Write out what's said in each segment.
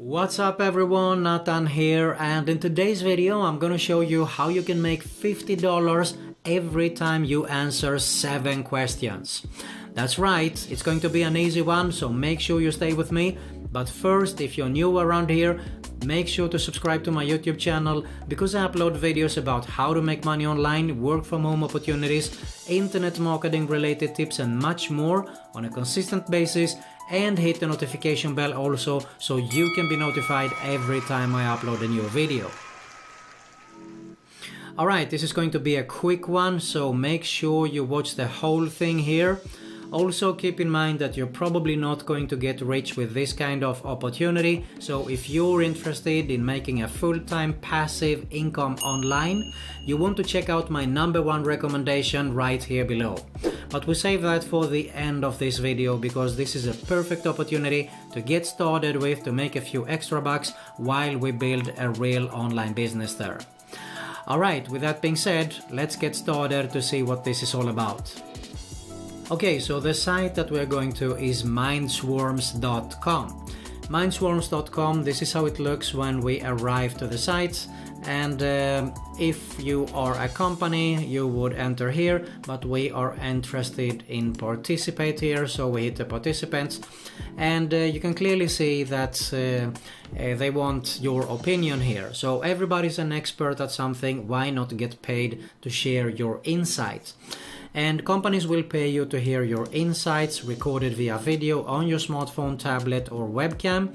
What's up everyone, Nathan here, and in today's video I'm gonna show you how you can make $50 every time you answer 7 questions. That's right, it's going to be an easy one, so make sure you stay with me. But first, if you're new around here, make sure to subscribe to my YouTube channel because I upload videos about how to make money online, work from home opportunities, internet marketing related tips and much more on a consistent basis, and hit the notification bell also so you can be notified every time I upload a new video. Alright, this is going to be a quick one, so make sure you watch the whole thing here. Also keep in mind that you're probably not going to get rich with this kind of opportunity, so if you're interested in making a full-time passive income online, you want to check out my #1 recommendation right here below. But we save that for the end of this video because this is a perfect opportunity to get started with to make a few extra bucks while we build a real online business there. Alright, with that being said, let's get started to see what this is all about. Okay, so the site that we're going to is mindswarms.com. Mindswarms.com, this is how it looks when we arrive to the site. And if you are a company, you would enter here, but we are interested in participate here, so we hit the participants. And you can clearly see that they want your opinion here. So everybody's an expert at something, why not get paid to share your insights? And companies will pay you to hear your insights recorded via video on your smartphone, tablet or webcam.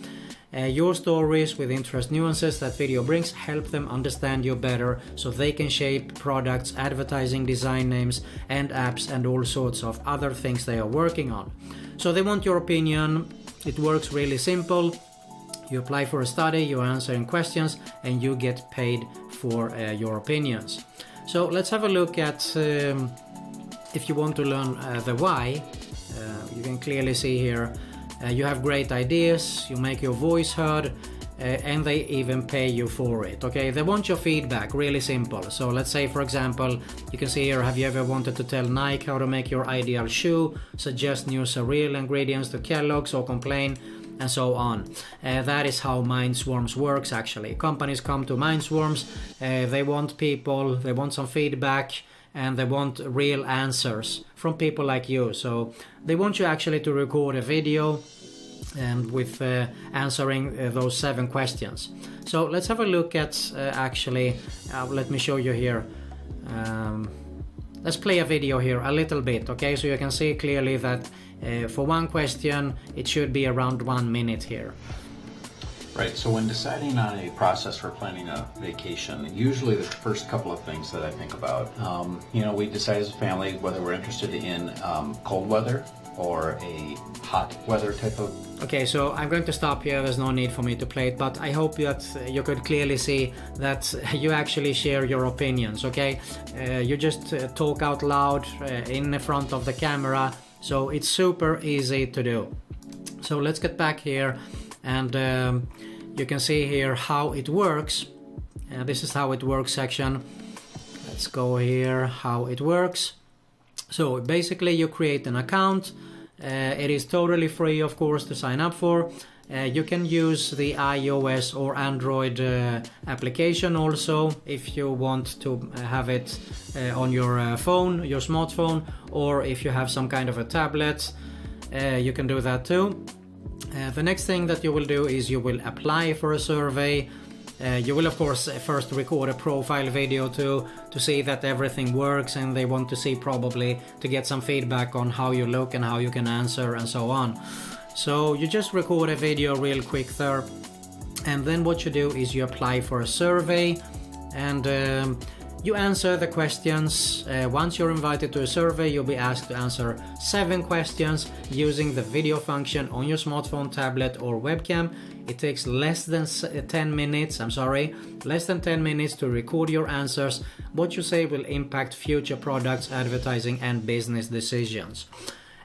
Your stories with interest nuances that video brings help them understand you better so they can shape products, advertising, design names and apps and all sorts of other things they are working on. So they want your opinion. It works really simple. You apply for a study, you're answering questions and you get paid for your opinions. So let's have a look at if you want to learn the why. You can clearly see here you have great ideas, you make your voice heard, and they even pay you for it. Okay, they want your feedback, really simple. So let's say, for example, you can see here, have you ever wanted to tell Nike how to make your ideal shoe, suggest new cereal ingredients to Kellogg's, or complain, and so on. That is how Mindswarms works actually. Companies come to Mindswarms, they want people, they want some feedback, and they want real answers from people like you. So they want you actually to record a video and with answering those 7 questions. So let's have a look at let me show you here. Let's play a video here a little bit, okay? So you can see clearly that for one question it should be around 1 minute here. Right, so when deciding on a process for planning a vacation, usually the first couple of things that I think about, we decide as a family whether we're interested in cold weather or a hot weather type of... Okay, so I'm going to stop here, there's no need for me to play it, but I hope that you could clearly see that you actually share your opinions, okay? You just talk out loud in front of the camera, so it's super easy to do. So let's get back here and you can see here how it works. This is how it works section. Let's go here, how it works. So basically you create an account. It is totally free, of course, to sign up for. You can use the iOS or Android application also if you want to have it on your phone, your smartphone, or if you have some kind of a tablet, you can do that too. The next thing that you will do is you will apply for a survey. You will of course first record a profile video to see that everything works, and they want to see probably to get some feedback on how you look and how you can answer and so on. So you just record a video real quick there, and then what you do is you apply for a survey and you answer the questions. Once you're invited to a survey, you'll be asked to answer 7 questions using the video function on your smartphone, tablet or webcam. It takes less than 10 minutes to record your answers. What you say will impact future products, advertising and business decisions.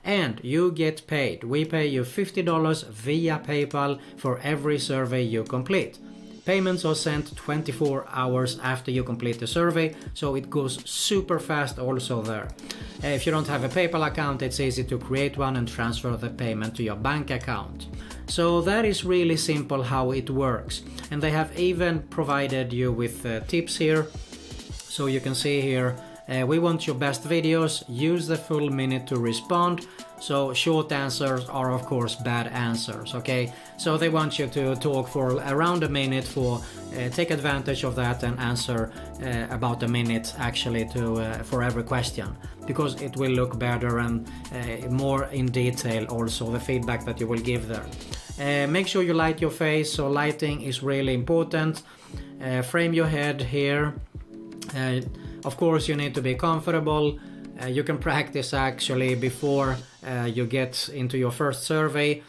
And you get paid. We pay you $50 via PayPal for every survey you complete. Payments are sent 24 hours after you complete the survey, so it goes super fast also there. If you don't have a PayPal account, it's easy to create one and transfer the payment to your bank account. So that is really simple how it works. And they have even provided you with tips here. So you can see here, we want your best videos, use the full minute to respond. So short answers are of course bad answers, okay? So they want you to talk for around a minute, take advantage of that and answer about a minute actually for every question, because it will look better and more in detail also the feedback that you will give there. Make sure you light your face, so lighting is really important. Frame your head here. Of course you need to be comfortable. You can practice actually before you get into your first survey.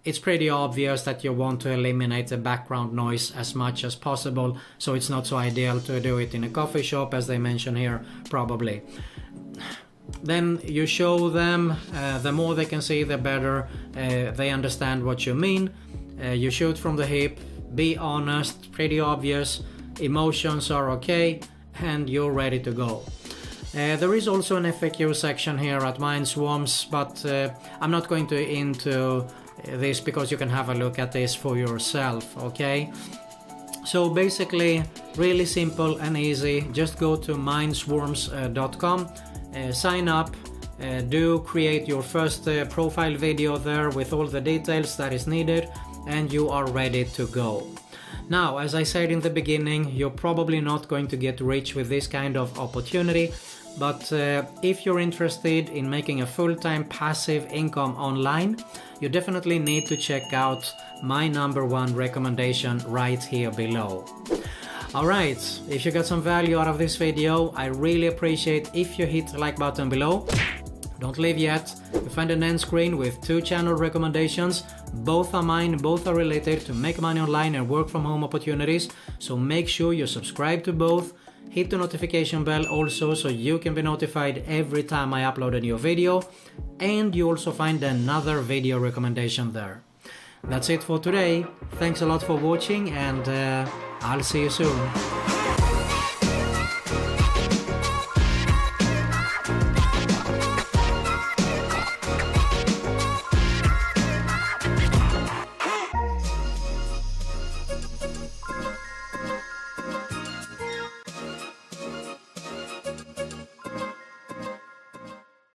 It's pretty obvious that you want to eliminate the background noise as much as possible, so it's not so ideal to do it in a coffee shop as they mention here probably. Then you show them, the more they can see the better they understand what you mean. You shoot from the hip, be honest, pretty obvious, emotions are okay, and you're ready to go. There is also an FAQ section here at MindSwarms, but I'm not going to into this because you can have a look at this for yourself, okay? So basically really simple and easy. Just go to mindswarms.com, sign up, do create your first profile video there with all the details that is needed, and you are ready to go. Now, as I said in the beginning, you're probably not going to get rich with this kind of opportunity, but if you're interested in making a full-time passive income online, you definitely need to check out my #1 recommendation right here below. Alright, if you got some value out of this video, I really appreciate if you hit the like button below. Don't leave yet. You find an end screen with 2 channel recommendations. Both are mine, both are related to make money online and work from home opportunities. So make sure you subscribe to both. Hit the notification bell also so you can be notified every time I upload a new video. And you also find another video recommendation there. That's it for today. Thanks a lot for watching, and I'll see you soon.